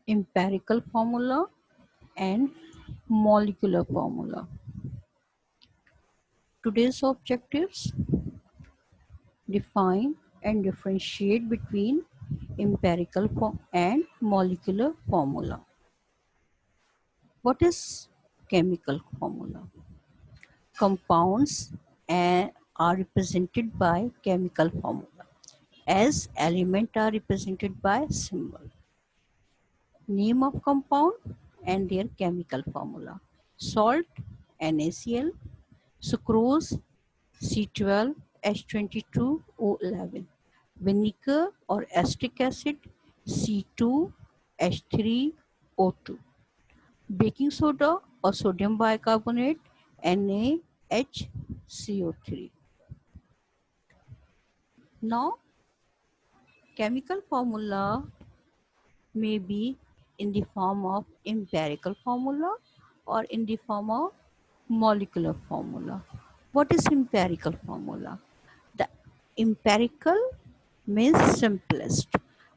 empirical formula and molecular formula. Today's objectives: define and differentiate between empirical and molecular formula. What is chemical formula? Compounds are represented by chemical formula, as elements are represented by symbol. Name of compound and their chemical formula: salt NaCl, sucrose C12H22O11, vinegar or acetic acid C2H3O2, baking soda or sodium bicarbonate NaHCO3. Now, chemical formula may be in the form of empirical formula or in the form of molecular formula. What is empirical formula? The empirical means simplest.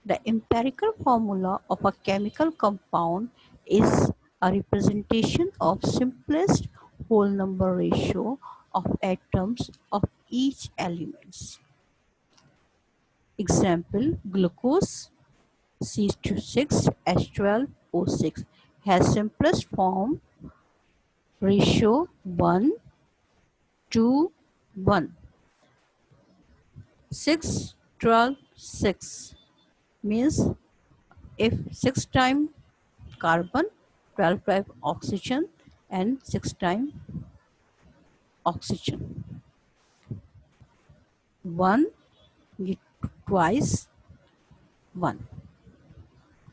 The empirical formula of a chemical compound is a representation of simplest whole number ratio of atoms of each element. Example: glucose C6H12O6 has simplest form ratio 1:1. 6, 12, 6 means if 6 times carbon, 12 times oxygen and 6 times oxygen. 1 twice 1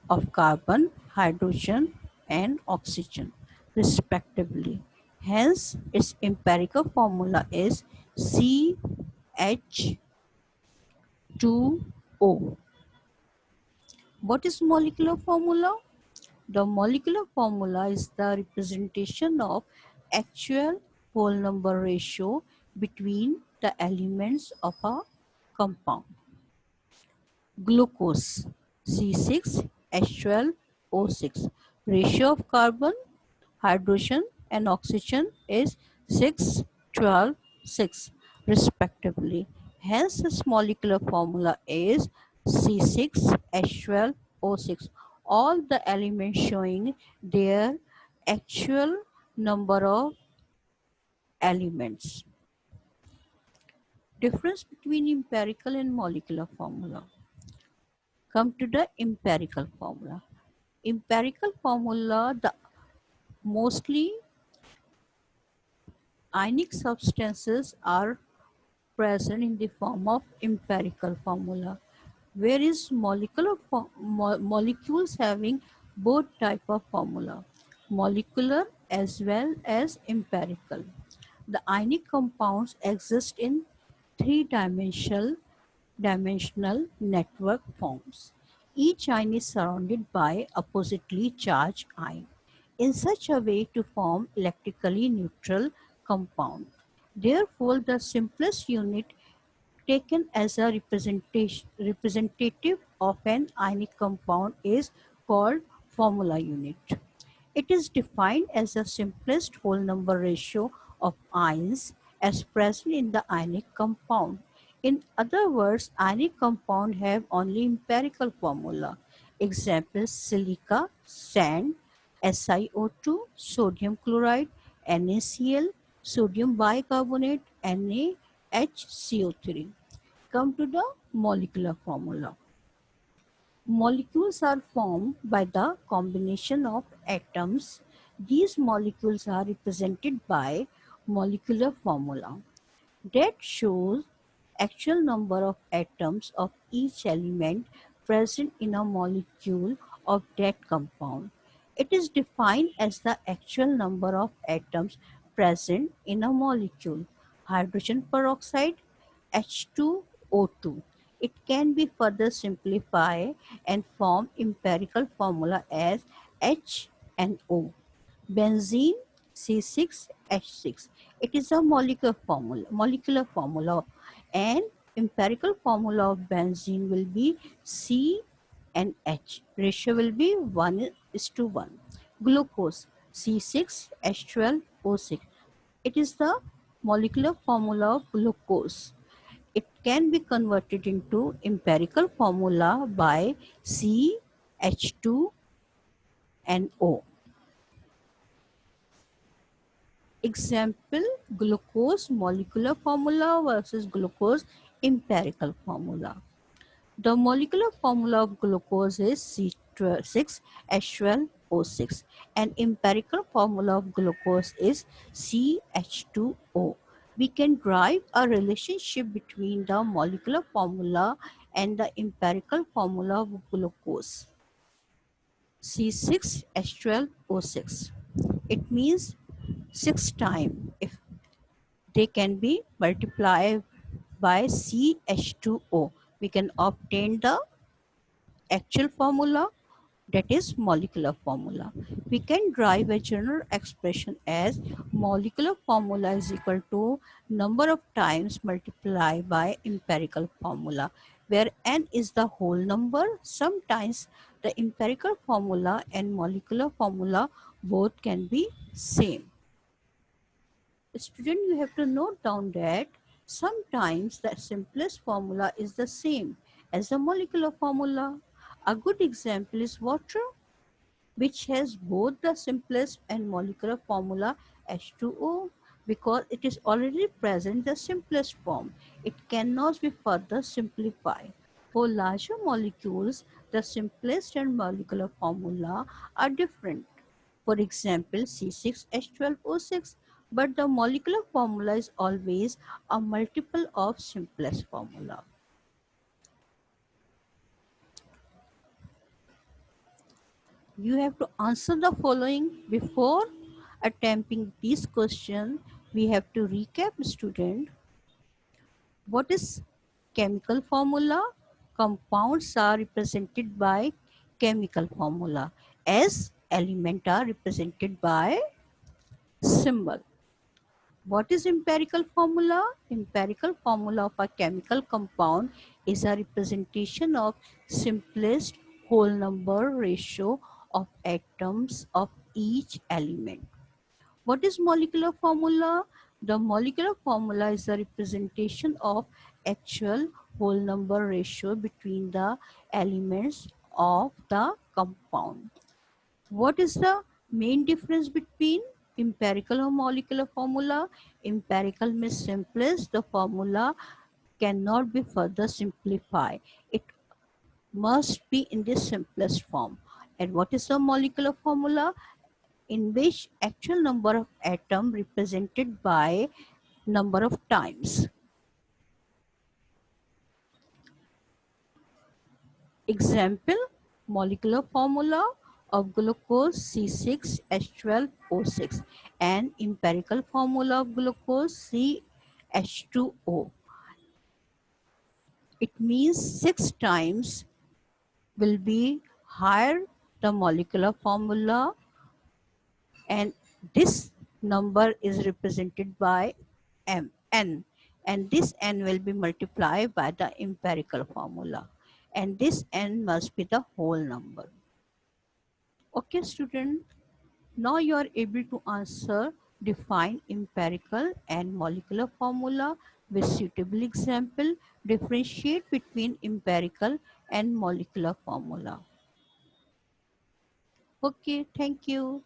of carbon, hydrogen and oxygen respectively. Hence, its empirical formula is CH2O. What is molecular formula? The molecular formula is the representation of actual whole number ratio between the elements of a compound. Glucose C6H12O6. Ratio of carbon, hydrogen and oxygen is 6:12:6 respectively. Hence, its molecular formula is C6H12O6. All the elements showing their actual number of elements. Difference between empirical and molecular formula. Come to the empirical formula. Empirical formula, the mostly ionic substances are present in the form of empirical formula, whereas molecules having both type of formula, molecular as well as empirical. The ionic compounds exist in three-dimensional network forms. Each ion is surrounded by oppositely charged ion in such a way to form electrically neutral compound. Therefore, the simplest unit taken as a representative of an ionic compound is called formula unit. It is defined as the simplest whole number ratio of ions as present in the ionic compound. In other words, ionic compound have only empirical formula. Examples: silica, sand, SiO2, sodium chloride, NaCl, sodium bicarbonate, NaHCO3. Come to the molecular formula. Molecules are formed by the combination of atoms. These molecules are represented by molecular formula that shows actual number of atoms of each element present in a molecule of that compound. It is defined as the actual number of atoms present in a molecule. Hydrogen peroxide H2O2. It can be further simplified and form empirical formula as H and O. Benzene C6H6. It is a molecular formula, and empirical formula of benzene will be and H. Ratio will be 1 is to 1. Glucose C6H12O6. It is the molecular formula of glucose. It can be converted into empirical formula by CH2NO. Example, glucose molecular formula versus glucose empirical formula. The molecular formula of glucose is C6H12O6 and empirical formula of glucose is CH2O. We can derive a relationship between the molecular formula and the empirical formula of glucose. C6H12O6. It means 6 times. If they can be multiplied by CH2O, we can obtain the actual formula, that is molecular formula. We can derive a general expression as molecular formula is equal to number of times multiplied by empirical formula, where n is the whole number. Sometimes the empirical formula and molecular formula both can be same. Student, you have to note down that sometimes the simplest formula is the same as the molecular formula. A good example is water, which has both the simplest and molecular formula H2O, because it is already present in the simplest form. It cannot be further simplified. For larger molecules, the simplest and molecular formula are different. For example, C6H12O6, but the molecular formula is always a multiple of simplest formula. You have to answer the following before attempting these questions. We have to recap, student. What is chemical formula? Compounds are represented by chemical formula, as elements are represented by symbol. What is empirical formula? Empirical formula of a chemical compound is a representation of simplest whole number ratio of atoms of each element. What is molecular formula? The molecular formula is a representation of actual whole number ratio between the elements of the compound. What is the main difference between empirical and molecular formula? Empirical means simplest. The formula cannot be further simplified. It must be in the simplest form. And what is the molecular formula? In which actual number of atom represented by number of times. Example, molecular formula of glucose C6H12O6 and empirical formula of glucose CH2O. It means 6 times will be higher the molecular formula, and this number is represented by n, and this n will be multiplied by the empirical formula, and this n must be the whole number. Okay, student, now you are able to answer define empirical and molecular formula with suitable example. Differentiate between empirical and molecular formula. Okay, thank you.